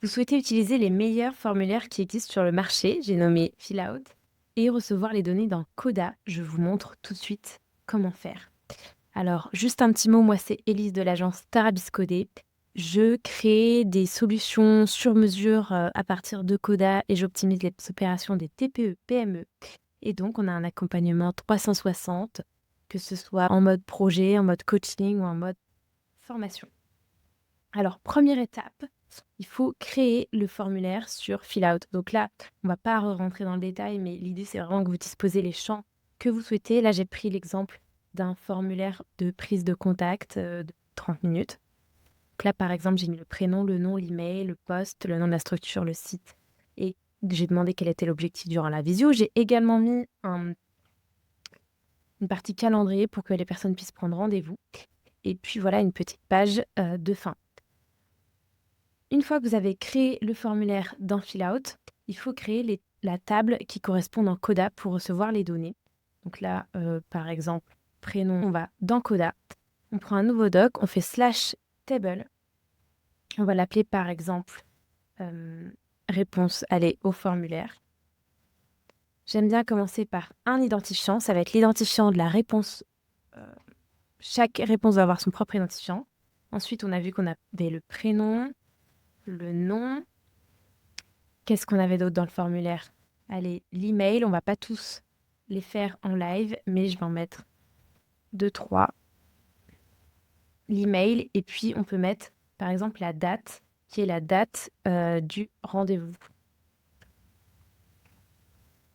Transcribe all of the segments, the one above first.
Vous souhaitez utiliser les meilleurs formulaires qui existent sur le marché, j'ai nommé Fillout, et recevoir les données dans Coda. Je vous montre tout de suite comment faire. Alors, juste un petit mot, moi c'est Élise de l'agence Tarabiscodé. Je crée des solutions sur mesure à partir de Coda et j'optimise les opérations des TPE, PME. Et donc, on a un accompagnement 360, que ce soit en mode projet, en mode coaching ou en mode formation. Alors, première étape, il faut créer le formulaire sur Fillout. Donc là, on ne va pas rentrer dans le détail, mais l'idée, c'est vraiment que vous disposez les champs que vous souhaitez. Là, j'ai pris l'exemple d'un formulaire de prise de contact de 30 minutes. Donc là, par exemple, j'ai mis le prénom, le nom, l'email, le poste, le nom de la structure, le site. Et j'ai demandé quel était l'objectif durant la visio. J'ai également mis une partie calendrier pour que les personnes puissent prendre rendez-vous. Et puis voilà, une petite page de fin. Une fois que vous avez créé le formulaire dans Fillout, il faut créer la table qui correspond dans Coda pour recevoir les données. Donc là, par exemple, prénom, on va dans Coda. On prend un nouveau doc, on fait /table. On va l'appeler par exemple réponse, allez, au formulaire. J'aime bien commencer par un identifiant. Ça va être l'identifiant de la réponse. Chaque réponse va avoir son propre identifiant. Ensuite, on a vu qu'on avait le prénom, le nom. Qu'est-ce qu'on avait d'autre dans le formulaire? Allez, l'email, on va pas tous les faire en live, mais je vais en mettre 2, 3. L'email, et puis on peut mettre, par exemple, la date, qui est la date du rendez-vous.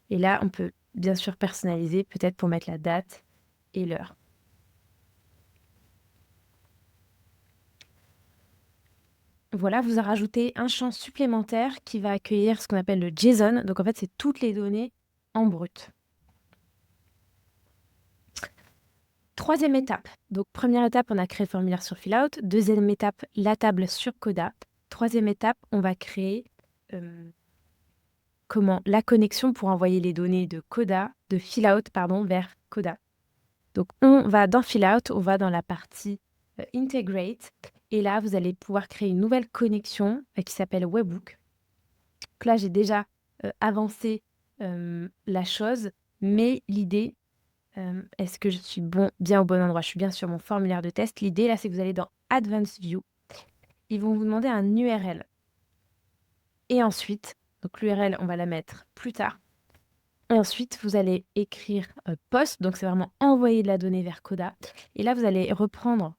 Et là, on peut bien sûr personnaliser, peut-être pour mettre la date et l'heure. Voilà, vous a rajouté un champ supplémentaire qui va accueillir ce qu'on appelle le JSON. Donc en fait, c'est toutes les données en brut. Troisième étape. Donc première étape, on a créé le formulaire sur Fillout. Deuxième étape, la table sur Coda. Troisième étape, on va créer la connexion pour envoyer les données de Fillout vers Coda. Donc on va dans Fillout, on va dans la partie Integrate. Et là, vous allez pouvoir créer une nouvelle connexion qui s'appelle Webhook. Donc là, j'ai déjà avancé la chose, mais l'idée, est-ce que je suis bien au bon endroit? Je suis bien sur mon formulaire de test. L'idée, là, c'est que vous allez dans Advanced View. Ils vont vous demander un URL. Et ensuite, donc l'URL, on va la mettre plus tard. Et ensuite, vous allez écrire post. Donc, c'est vraiment envoyer de la donnée vers Coda. Et là, vous allez reprendre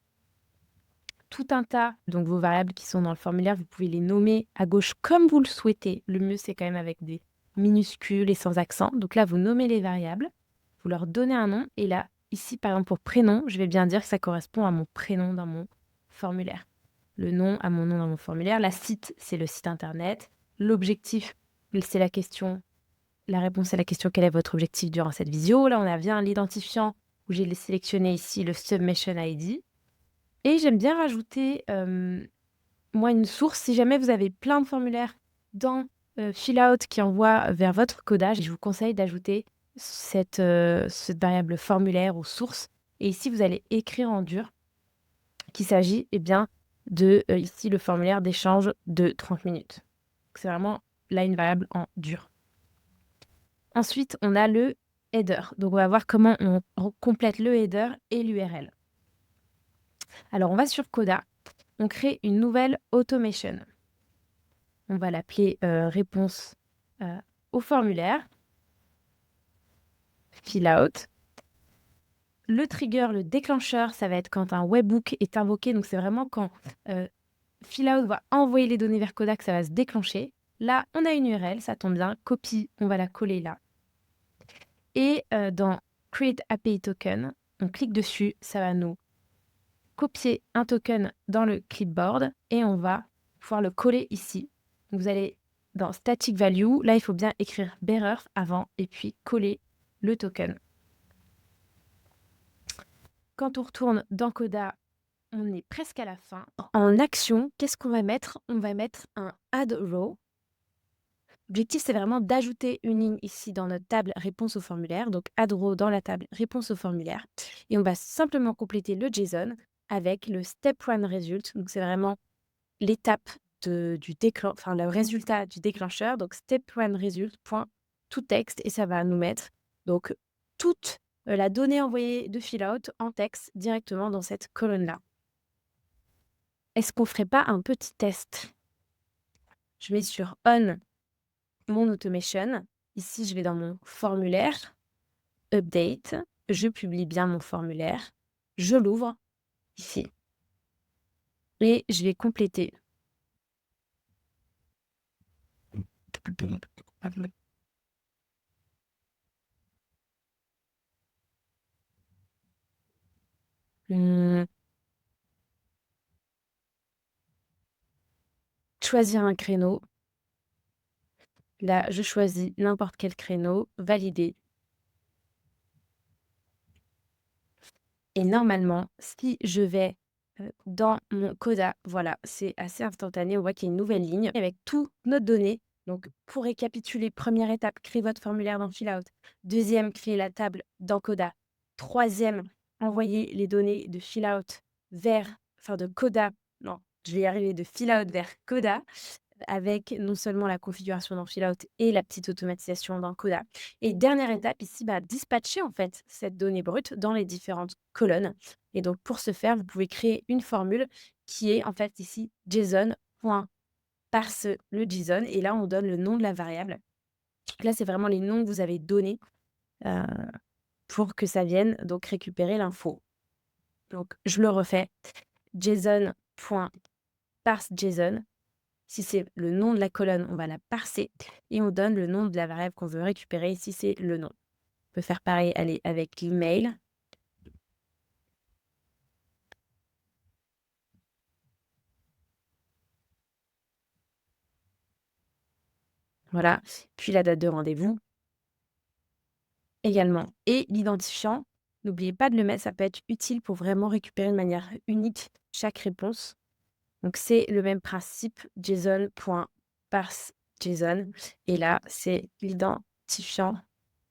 tout un tas, donc vos variables qui sont dans le formulaire, vous pouvez les nommer à gauche comme vous le souhaitez. Le mieux, c'est quand même avec des minuscules et sans accent. Donc là, vous nommez les variables, vous leur donnez un nom. Et là, ici, par exemple, pour prénom, je vais bien dire que ça correspond à mon prénom dans mon formulaire. Le nom à mon nom dans mon formulaire. La site, c'est le site internet. L'objectif, c'est la question. La réponse à la question, quel est votre objectif durant cette visio? Là, on a bien l'identifiant où j'ai sélectionné ici le Submission ID. Et j'aime bien rajouter, moi, une source. Si jamais vous avez plein de formulaires dans Fillout qui envoient vers votre codage, je vous conseille d'ajouter cette variable formulaire ou source. Et ici, vous allez écrire en dur qu'il s'agit bien de, ici, le formulaire d'échange de 30 minutes. C'est vraiment là une variable en dur. Ensuite, on a le header. Donc, on va voir comment on complète le header et l'URL. Alors, on va sur Coda. On crée une nouvelle automation. On va l'appeler réponse au formulaire. Fillout. Le trigger, le déclencheur, ça va être quand un webhook est invoqué. Donc, c'est vraiment quand Fillout va envoyer les données vers Coda que ça va se déclencher. Là, on a une URL, ça tombe bien. Copie, on va la coller là. Et dans Create API Token, on clique dessus, ça va nous copier un token dans le clipboard et on va pouvoir le coller ici. Donc vous allez dans Static Value, là il faut bien écrire bearer avant et puis coller le token. Quand on retourne dans Coda, on est presque à la fin. En action, qu'est-ce qu'on va mettre? On va mettre un add row. L'objectif, c'est vraiment d'ajouter une ligne ici dans notre table réponse au formulaire. Donc, add row dans la table réponse au formulaire. Et on va simplement compléter le JSON avec le step one result. Donc, c'est vraiment l'étape enfin, le résultat du déclencheur, donc step one result, point, tout texte, et ça va nous mettre donc toute la donnée envoyée de Fillout en texte directement dans cette colonne-là. Est-ce qu'on ferait pas un petit test? Je vais sur On mon automation. Ici, je vais dans mon formulaire, update, je publie bien mon formulaire, je l'ouvre ici et je vais compléter. Mmh, choisir un créneau. Là, je choisis n'importe quel créneau, valider. Et normalement, si je vais, dans mon Coda, voilà, c'est assez instantané. On voit qu'il y a une nouvelle ligne avec toutes nos données. Donc pour récapituler, première étape, créer votre formulaire dans Fillout. Deuxième, créer la table dans Coda. Troisième, envoyer les données de Fillout de Coda, non, je vais y arriver, de Fillout vers Coda, avec non seulement la configuration dans Fillout et la petite automatisation dans Coda. Et dernière étape ici, dispatcher en fait cette donnée brute dans les différentes colonnes. Et donc pour ce faire, vous pouvez créer une formule qui est en fait ici JSON.parse le JSON, et là on donne le nom de la variable. Là c'est vraiment les noms que vous avez donnés pour que ça vienne donc récupérer l'info. Donc je le refais, JSON.parseJSON. Si c'est le nom de la colonne, on va la parser et on donne le nom de la variable qu'on veut récupérer si c'est le nom. On peut faire pareil, allez, avec l'email. Voilà. Puis la date de rendez-vous également. Et l'identifiant, n'oubliez pas de le mettre, ça peut être utile pour vraiment récupérer de manière unique chaque réponse. Donc c'est le même principe, JSON.parseJSON. Et là, c'est l'identifiant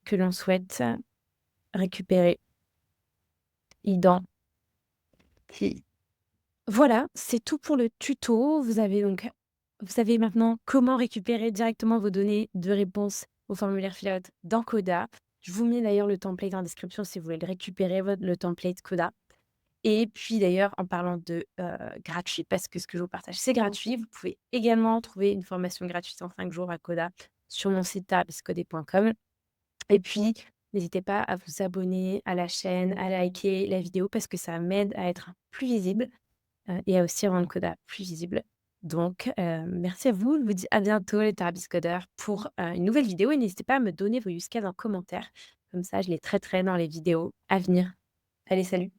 que l'on souhaite récupérer. Ident. Voilà, c'est tout pour le tuto. Vous savez maintenant comment récupérer directement vos données de réponse au formulaire Fillout dans Coda. Je vous mets d'ailleurs le template en description si vous voulez le récupérer, le template Coda. Et puis d'ailleurs, en parlant de gratuit, parce que ce que je vous partage, c'est gratuit, vous pouvez également trouver une formation gratuite en 5 jours à Coda sur mon site tarabiscodé.com. Et puis, n'hésitez pas à vous abonner à la chaîne, à liker la vidéo, parce que ça m'aide à être plus visible et à aussi rendre Coda plus visible. Donc, merci à vous. Je vous dis à bientôt les Tarabiscodeurs pour une nouvelle vidéo, et n'hésitez pas à me donner vos use cases en commentaire. Comme ça, je les traiterai dans les vidéos à venir. Allez, salut!